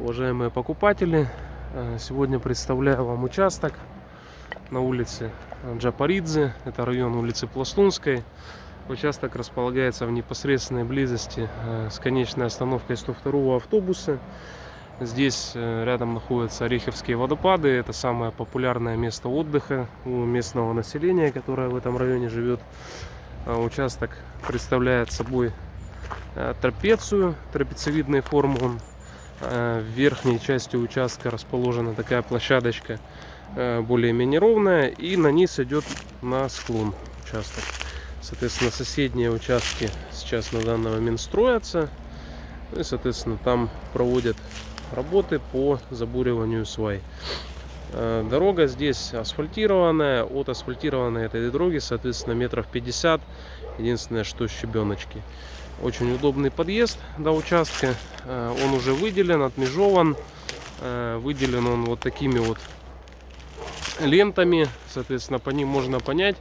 Уважаемые покупатели, сегодня представляю вам участок на улице Джапаридзе, это район улицы Пластунской. Участок располагается в непосредственной близости с конечной остановкой 102-го автобуса. Здесь рядом находятся Орехевские водопады, это самое популярное место отдыха у местного населения, которое в этом районе живет. Участок представляет собой трапецию, трапециевидной формы. В верхней части участка расположена такая площадочка более-менее ровная, и на низ идет на склон участок. Соответственно, соседние участки сейчас на данный момент строятся, и, соответственно, там проводят работы по забуриванию свай. Дорога здесь асфальтированная, от асфальтированной этой дороги, соответственно, метров 50, единственное, что щебеночки. Очень удобный подъезд до участка, он уже выделен, отмежован, выделен он вот такими вот лентами, соответственно, по ним можно понять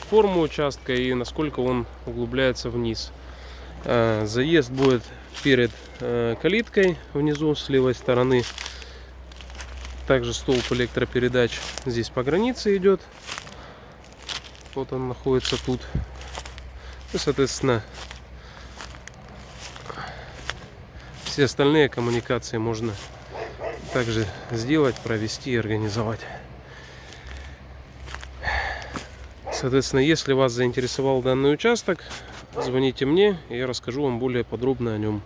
форму участка и насколько он углубляется вниз. Заезд будет перед калиткой внизу с левой стороны. Также столб электропередач здесь по границе идет, вот он находится тут, и, соответственно, все остальные коммуникации можно также сделать, провести и организовать. Соответственно, если вас заинтересовал данный участок, звоните мне, и я расскажу вам более подробно о нем.